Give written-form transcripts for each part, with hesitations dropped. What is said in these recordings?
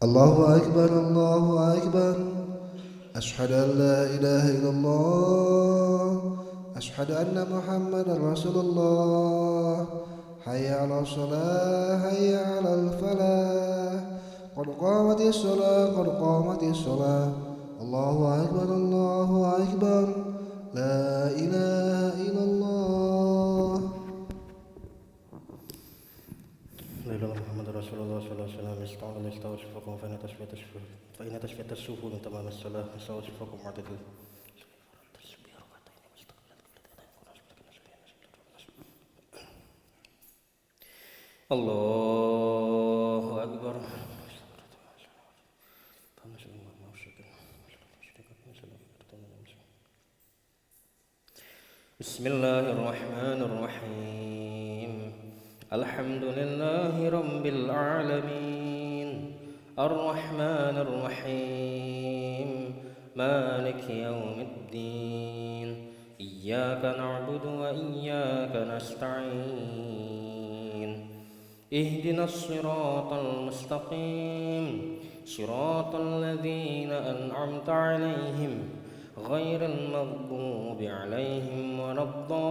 الله أكبر الله أكبر. أشهد أن لا إله إلا الله. أشهد أن محمدا رسول الله. حي على الصلاة حي على الفلاح. قد قامت الصلاة قد قامت الصلاة. الله أكبر الله أكبر. لا إله إلا الله. لا إله إلا محمد رسول الله صلى الله عليه وسلم. استعمل استوصفكم فإن تشفية السوف من تمام الصلاة. استوصفكم معتدل. الله أكبر. بسم الله الرحمن الرحيم. الحمد لله رب العالمين الرحمن الرحيم مالك يوم الدين إياك نعبد وإياك نستعين اهدنا الصراط المستقيم صراط الذين أنعمت عليهم غير المغضوب عليهم ولا الضالين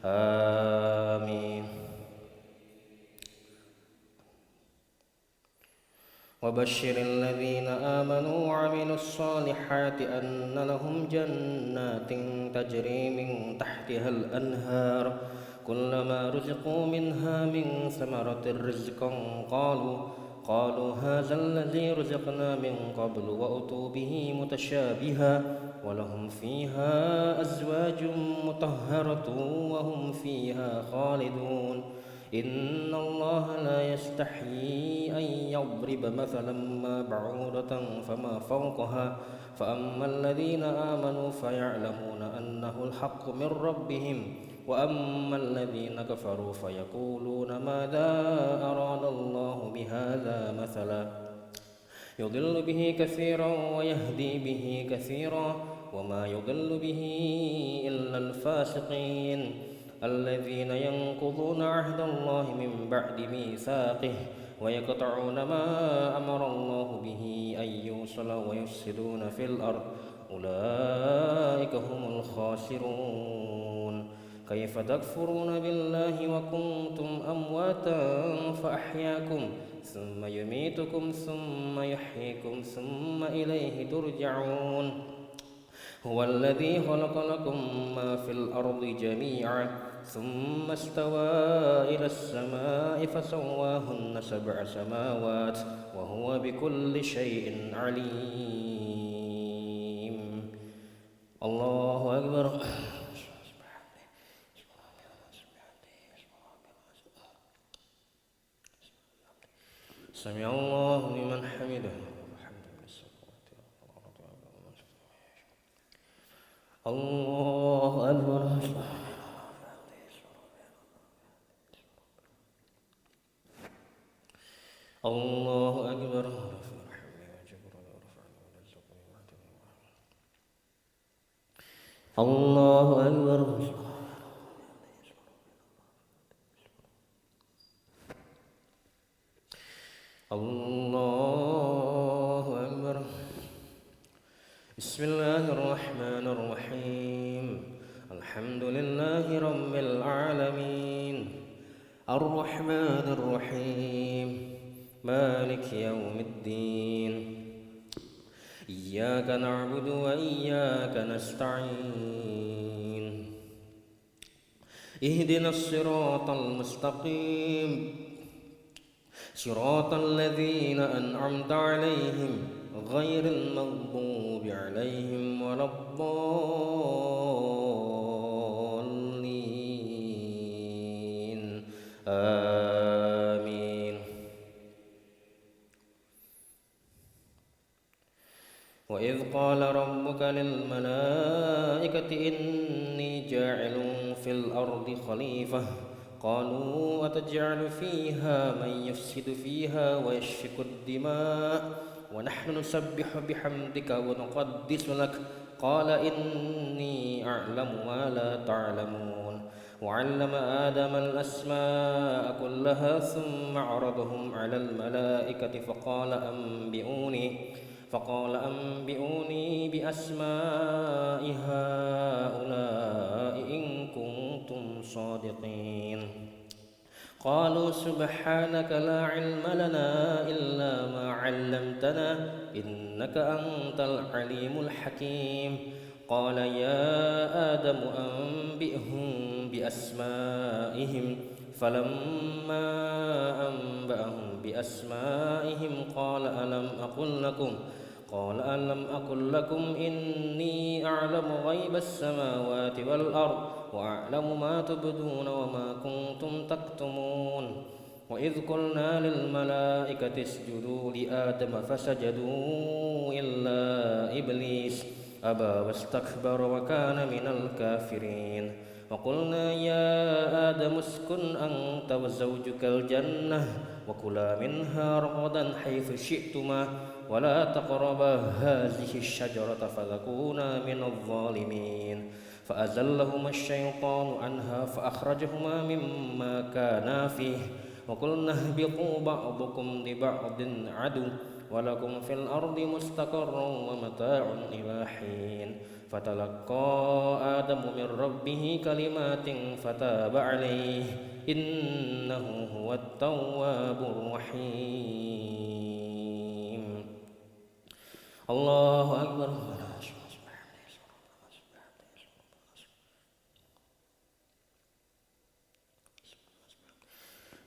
آمين. وبشر الذين آمنوا وعملوا الصالحات أن لهم جنات تجري من تحتها الأنهار كلما رزقوا منها من ثمرة رزقا قالوا هذا الذي رزقنا من قبل وأتوا به متشابها ولهم فيها أزواج مطهرة وهم فيها خالدون. إن الله لا يستحيي أن يضرب مثلا ما بعوضة فما فوقها فأما الذين آمنوا فيعلمون أنه الحق من ربهم وأما الذين كفروا فيقولون ماذا أراد الله بهذا مثلا يضل به كثيرا ويهدي به كثيرا وما يضل به إلا الفاسقين الذين ينقضون عهد الله من بعد ميثاقه ويقطعون ما أمر الله به أن يوصل ويفسدون في الأرض أولئك هم الخاسرون. كيف تكفرون بالله وكنتم أمواتا فأحياكم ثم يميتكم ثم يحييكم ثم إليه ترجعون. هو الذي خلق لكم ما في الأرض جميعا ثم استوى إلى السماء فسواهن 7 سماوات وهو بكل شيء عليم. الله أكبر. سمع الله لمن حمده. الله أكبر. الله أكبر. الله أكبر. الله أكبر. بسم الله الرحمن الرحيم. الحمد لله رب العالمين الرحمن الرحيم مالك يوم الدين إياك نعبد وإياك نستعين اهدنا الصراط المستقيم صراط الذين أنعمت عليهم غير المغضوب عليهم ولا الضالين آمين. وإذ قال ربك للملائكة إني جاعل في الأرض خليفة قالوا أتجعل فيها من يفسد فيها ويسفك الدماء ونحن نسبح بحمدك ونقدس لك قال إني أعلم ما لا تعلمون وعلم آدم الأسماء كلها ثم عرضهم على الملائكة فقال أنبئوني بأسماء هؤلاء إن كنتم صادقين. قالوا سبحانك لا علم لنا إلا ما علمتنا إنك أنت العليم الحكيم. قال يا آدم أنبئهم بأسمائهم. فلما أنبأهم بأسمائهم قال ألم أقل لكم إني أعلم غيب السماوات والأرض وأعلم ما تبدون وما كنتم تكتمون. وإذ قلنا للملائكة اسجدوا لآدم فسجدوا إلا إبليس أبى واستكبر وكان من الكافرين. وقلنا يا آدم اسكن أنت وزوجك الجنة وكلا منها رغدا حيث شئتما ولا تقربا هذه الشجرة فتكونا من الظالمين. فأزلهما الشيطان عنها فأخرجهما مما كانا فيه وقلنا اهبطوا بعضكم لبعض عدو ولكم في الأرض مستقر ومتاع إلى حين. فتلقى آدم من ربه كلمات فتاب عليه إنه هو التواب الرحيم. الله أكبر.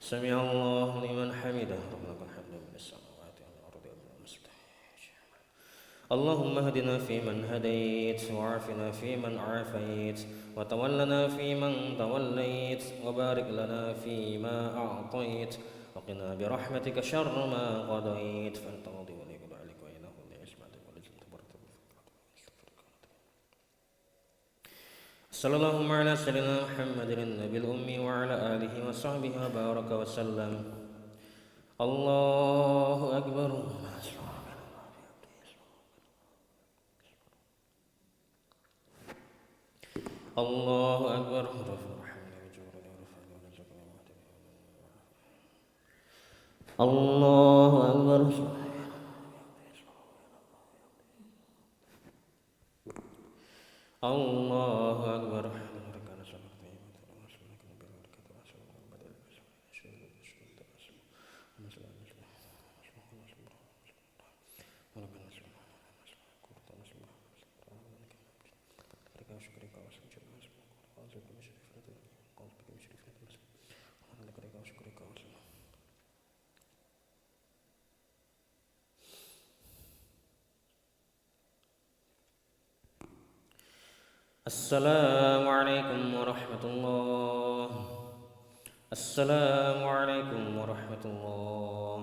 سمع الله لمن حمده ربنا الحمد من السماوات والأرض اللهم اهدنا فيمن هديت وعافنا فيمن عافيت وتولنا فيمن توليت وبارك لنا فيما أعطيت وقنا برحمتك شر ما قضيت فأنت راضي ولي ذلك وإله لعصمتك ولزم تبارك. صلى الله على سيدنا محمد النبي الأمي وعلى آله وصحبه وبارك وسلم. الله أكبر. الله أكبر. الله أكبر. الله أكبر. السلام عليكم ورحمة الله. السلام عليكم ورحمة الله.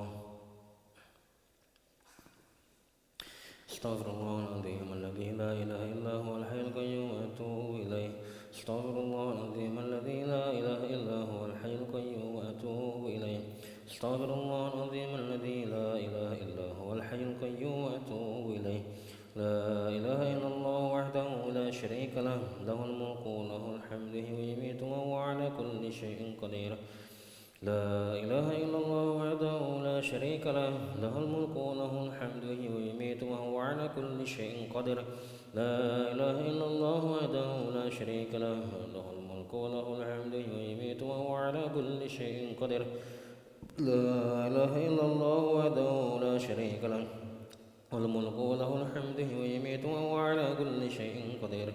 استغفر الله العظيم الذي لا إله إلا هو الحي القيوم وأتوب إليه. استغفر الله العظيم الذي لا إله إلا هو الحي القيوم وأتوب إليه. استغفر الله العظيم الذي لا إله إلا هو الحي القيوم وأتوب إليه. لا إله إلا الله وحده لا شريك له له الملك وله الحمد ويميت وهو على كل شيء قدير. لا إله إلا الله وحده لا شريك له له الملك وله الحمد ويميت وهو على كل شيء قدير. لا إله إلا الله وحده لا شريك له له الملك وله الحمد ويميت وهو على كل شيء قدير. لا إله إلا الله وحده لا شريك له والملك وله الحمد ويميت وهو على كل شيء قدير.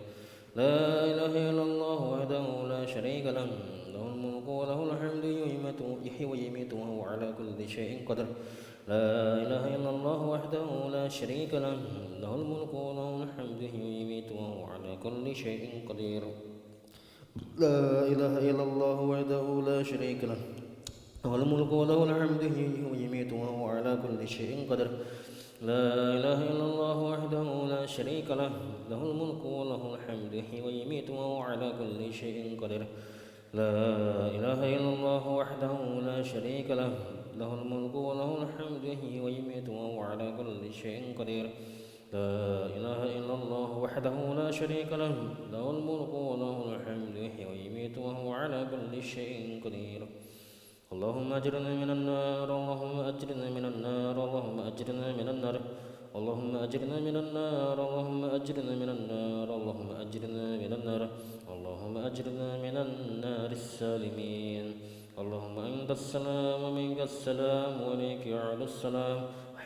لا إله إلا الله وحده لا شريك له له الملك وله الحمد يحيي ويميت وهو على كل شيء قدير. لا إله إلا الله وحده لا شريك له له الملك وله الحمد يميت وهو على كل شيء قدير. لا إله إلا الله وحده لا شريك له له الملك وله الحمد ويميت وهو على كل شيء قدير. لا إله إلا الله وحده لا شريك له له الملك وله الحمد ويميت وهو على كل شيء قدير. لا إله إلا الله وحده لا شريك له له الملك وله الحمد ويميت وهو على كل شيء قدير. لا إله إلا الله وحده لا شريك له له الملك وله الحمد يحيي ويميت وهو على كل شيء قدير اللهم أجرنا من النار اللهم أجرنا من النار اللهم أجرنا من النار اللهم أجرنا من النار اللهم أجرنا من النار اللهم أجرنا من النار اللهم أجرنا من النار السالمين اللهم أنت السلام ومنك السلام وإليك يعود السلام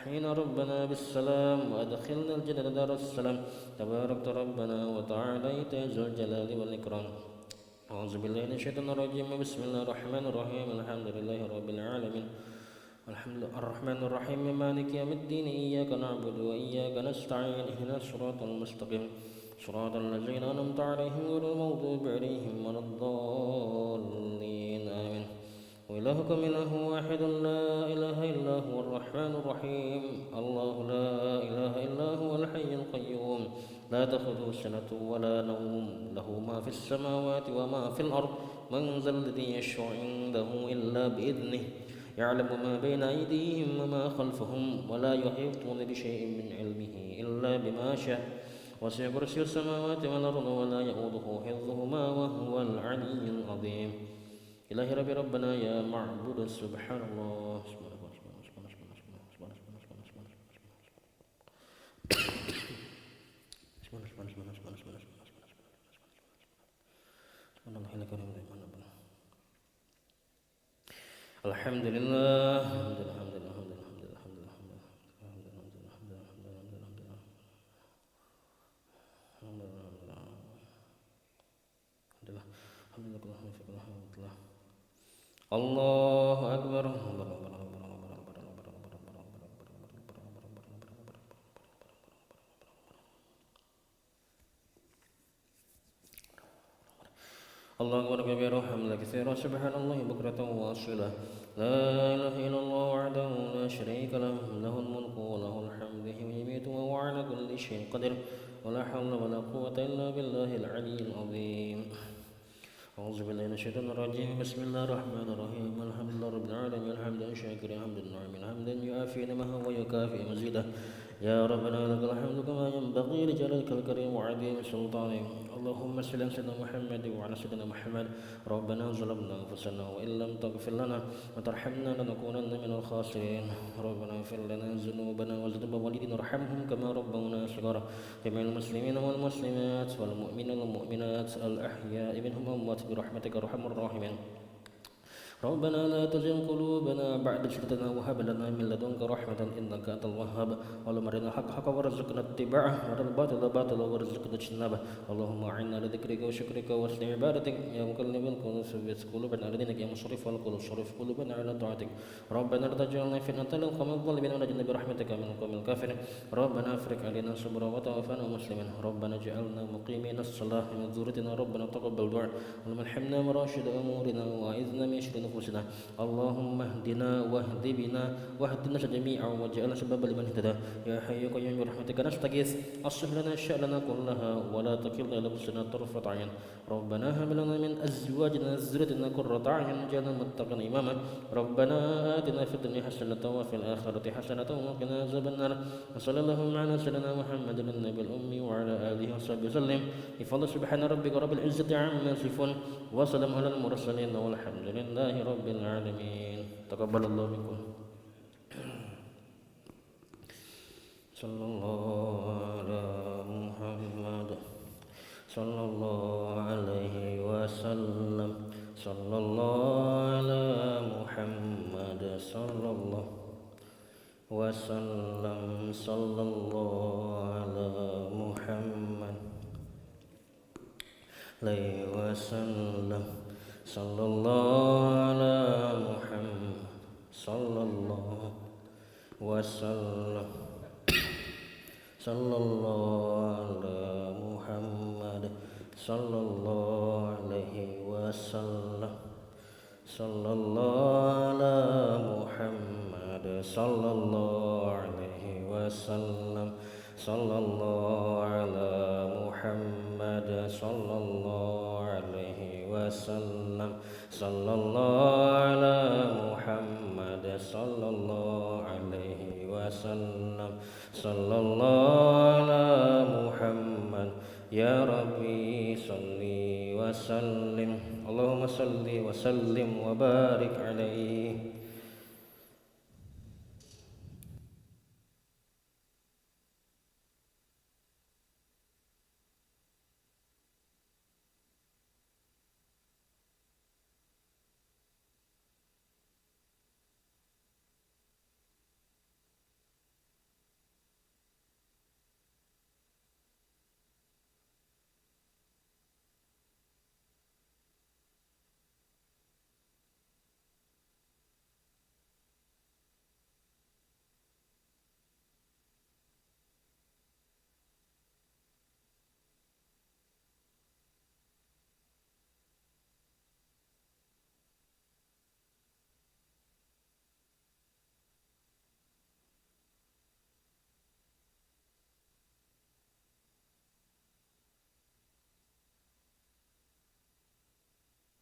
حين ربنا بالسلام وأدخلنا الجنة دار السلام تباركت ربنا وتعاليت ذو الجلال والإكرام أعوذ بالله من الشيطان الرجيم بسم الله الرحمن الرحيم الحمد لله رب العالمين الرحمن الرحيم مالك يوم الدين إياك نعبد وإياك نستعين اهدنا الصراط المستقيم صراط الذين أنعمت عليهم غير المغضوب عليهم ولا الضالين آمين وإلهكم إله واحد لا إله إلا هو الرحمن الرحيم الله لا إله إلا هو الحي القيوم لا تأخذه سنة ولا نوم له ما في السماوات وما في الأرض من ذا الذي يشفع عنده إلا بإذنه يعلم ما بين أيديهم وما خلفهم ولا يحيطون بشيء من علمه إلا بما شاء وسع كرسي السماوات والأرض ولا يؤوده حفظهما وهو العلي العظيم إلهي ربي ربنا يا معبود سبحان الله الحمد لله الحمد لله الحمد لله الحمد لله الحمد لله الحمد لله الله أكبر الله أكبر كبيرا وحمدا كثيرا سبحان الله بكرة وأصيلا لا إله إلا الله وحده لا شريك له له الملك وله الحمد يميت وهو على كل شيء قدير ولا حول ولا قوة إلا بالله العلي العظيم أعوذ بالله من الشيطان الرجيم بسم الله الرحمن الرحيم الحمد لله رب العالمين حمدا شاكرا حمدا نعما حمدا يعافي نعمه ويكافئ مزيده يا ربنا لك الحمد كما ينبغي لجلالك الكريم وعظيم سلطانك اللهم صل على سيدنا محمد وعلى سيدنا محمد ربنا ظلمنا أنفسنا وإن لم تغفر لنا وترحمنا لنكونن من الخاسرين ربنا اغفر لنا ذنوبنا وذنوب والدينا وارحمهم كما ربونا صغارا جميع المسلمين والمسلمات والمؤمنين والمؤمنات الأحياء منهم أموات برحمتك أرحم الراحمين ربنا لا تزغ قلوبنا بعد إذ هديتنا وهب لنا من لدنك رحمة إنك أنت الوهاب اللهم أرنا الحق حقا وارزقنا اتباعه وأرنا الباطل باطلا وارزقنا اجتنابه اللهم أعنا على ذكرك وشكرك وحسن عبادتك يا مقلب القلوب ثبت قلوبنا على دينك يا مصرف القلوب صرف قلوبنا على طاعتك ربنا لا تجعلنا فتنة للقوم الظالمين ونجنا برحمتك من القوم الكافرين ربنا افرج علينا صبرا وتوفنا مسلمين ربنا اجعلنا مقيمين الصلاة من ذريتنا ربنا تقبل دعاء اللهم ارحمنا مراشد أمورنا وأعذنا من شر نفوسنا اللهم اهدنا واهد بنا واهد الناس جميعا واجعلنا سببا لمن اهتدى يا حي يا قيوم برحمتك نستغيث اصلح لنا شأننا كلها ولا تكلنا إلى أنفسنا طرفة عين ربنا هب لنا من أزواجنا وذريتنا قرة أعين واجعلنا متقين إماما ربنا آتنا في الدنيا حسنة وفي الآخرة حسنة وقنا عذاب النار وصلى اللهم على سيدنا محمد النبي الأمي وعلى آله وصحبه وسلم بفضل سبحان ربك رب العزة عما يصفون وسلام على المرسلين والحمد لله رب العالمين تقبل الله منكم صلى الله على محمد صلى الله عليه وسلم صلى الله على محمد صلى الله وسلم صلى الله على محمد عليه وسلم صلى الله على محمد صلى الله وسلم صلى الله على محمد صلى الله عليه وسلم صلى الله على محمد صلى الله عليه وسلم صلى الله على محمد صلى الله عليه وسلم صلى الله على محمد صلى الله عليه وسلم صلى الله على محمد يا ربي صل وسلم اللهم صل وسلم وبارك عليه